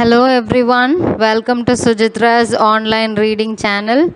Hello everyone, welcome to Sujitra's online reading channel.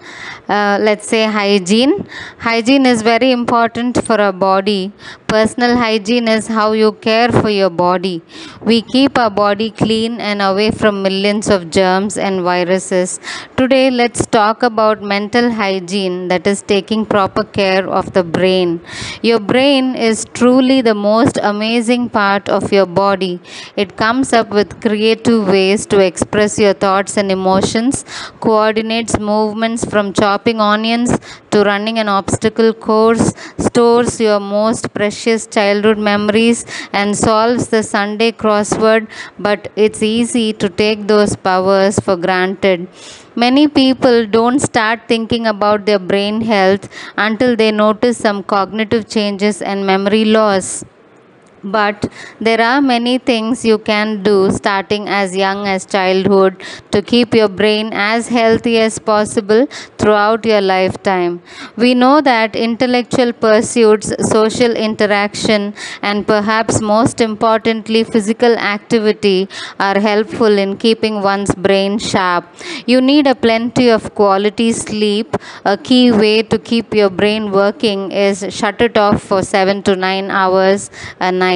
Let's say hygiene. Hygiene is very important for our body. Personal hygiene is how you care for your body. We keep our body clean and away from millions of germs and viruses. Today, let's talk about mental hygiene, that is, taking proper care of the brain. Your brain is truly the most amazing part of your body. It comes up with creative ways to express your thoughts and emotions, coordinates movements from chopping onions to running an obstacle course, stores your most precious childhood memories, and solves the Sunday crossword. But it's easy to take those powers for granted. Many people don't start thinking about their brain health until they notice some cognitive changes and memory loss. But there are many things you can do starting as young as childhood to keep your brain as healthy as possible throughout your lifetime. We know that intellectual pursuits, social interaction, and perhaps most importantly, physical activity are helpful in keeping one's brain sharp. You need a plenty of quality sleep. A key way to keep your brain working is shut it off for 7 to 9 hours a night.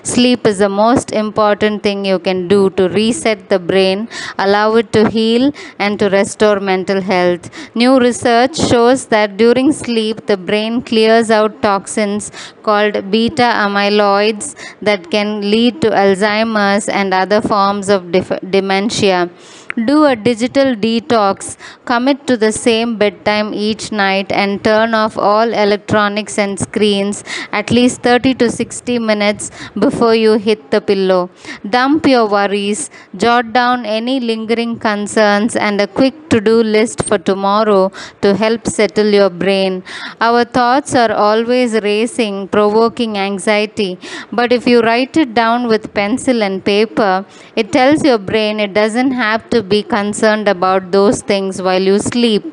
Sleep is the most important thing you can do to reset the brain, allow it to heal, and to restore mental health. New research shows that during sleep, the brain clears out toxins called beta amyloids that can lead to Alzheimer's and other forms of dementia. Do a digital detox, commit to the same bedtime each night, and turn off all electronics and screens at least 30 to 60 minutes before you hit the pillow. Dump your worries, jot down any lingering concerns, and a quick to-do list for tomorrow to help settle your brain. Our thoughts are always racing, provoking anxiety, but if you write it down with pencil and paper, it tells your brain it doesn't have to be concerned about those things while you sleep.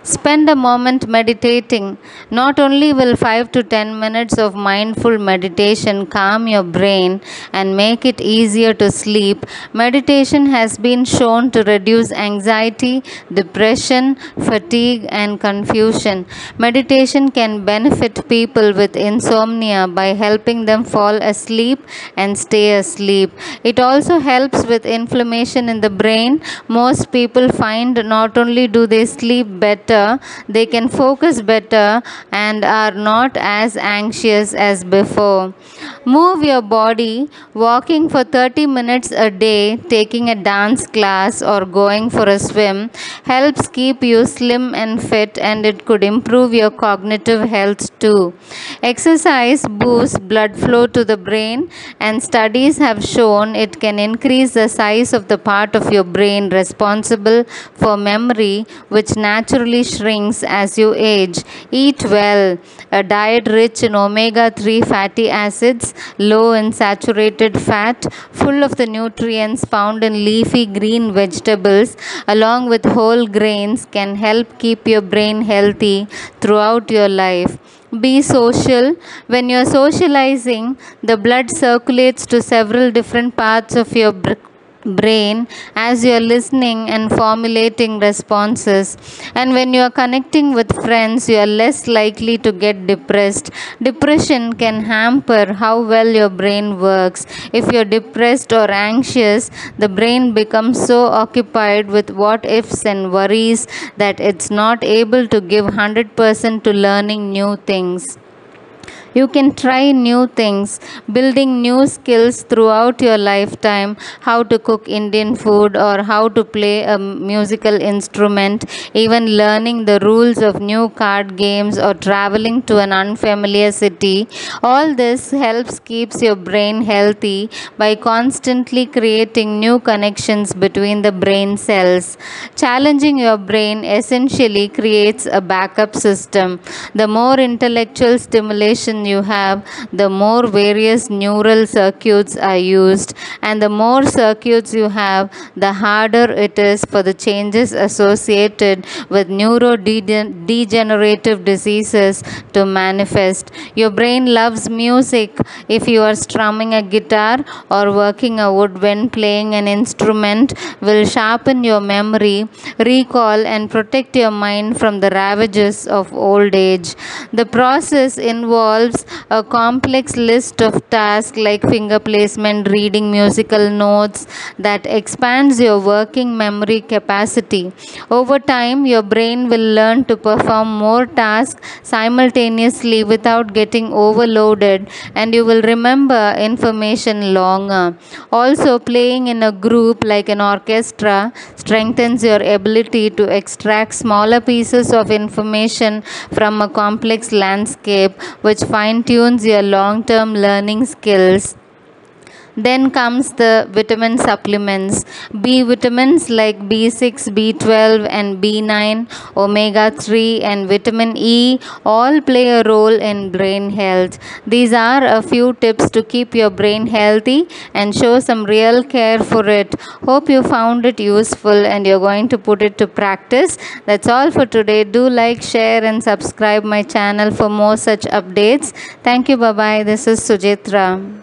Spend a moment meditating. Not only will 5 to 10 minutes of mindful meditation calm your brain and make it easier to sleep, meditation has been shown to reduce anxiety, depression, fatigue, and confusion. Meditation can benefit people with insomnia by helping them fall asleep and stay asleep. It also helps with inflammation in the brain. Most people find not only do they sleep better, they can focus better and are not as anxious as before. Move your body. Walking for 30 minutes a day, taking a dance class, or going for a swim helps keep you slim and fit, and it could improve your cognitive health too. Exercise boosts blood flow to the brain, and studies have shown it can increase the size of the part of your brain responsible for memory, which naturally shrinks as you age. Eat well. A diet rich in omega-3 fatty acids, low in saturated fat, full of the nutrients found in leafy green vegetables, along with whole grains, can help keep your brain healthy throughout your life. Be social. When you're socializing, the blood circulates to several different parts of your brain as you are listening and formulating responses. And when you are connecting with friends, you are less likely to get depressed. Depression can hamper how well your brain works. If you're depressed or anxious, the brain becomes so occupied with what ifs and worries that it's not able to give 100% to learning new things. You can try new things, building new skills throughout your lifetime, how to cook Indian food or how to play a musical instrument, even learning the rules of new card games or traveling to an unfamiliar city. All this helps keeps your brain healthy by constantly creating new connections between the brain cells. Challenging your brain essentially creates a backup system. The more intellectual stimulation information you have, the more various neural circuits are used, and the more circuits you have, the harder it is for the changes associated with neurodegenerative diseases to manifest. Your brain loves music. If you are strumming a guitar or working a woodwind, playing an instrument will sharpen your memory, recall, and protect your mind from the ravages of old age. The process involves a complex list of tasks like finger placement, reading musical notes that expands your working memory capacity. Over time, your brain will learn to perform more tasks simultaneously without getting overloaded, and you will remember information longer. Also, playing in a group like an orchestra strengthens your ability to extract smaller pieces of information from a complex landscape, which fine tunes your long term learning skills. Then comes the vitamin supplements. B vitamins like B6, B12, and B9, omega 3, and vitamin E all play a role in brain health. These are a few tips to keep your brain healthy and show some real care for it. Hope you found it useful and you're going to put it to practice. That's all for today. Do like, share, and subscribe my channel for more such updates. Thank you. Bye bye. This is Sujitra.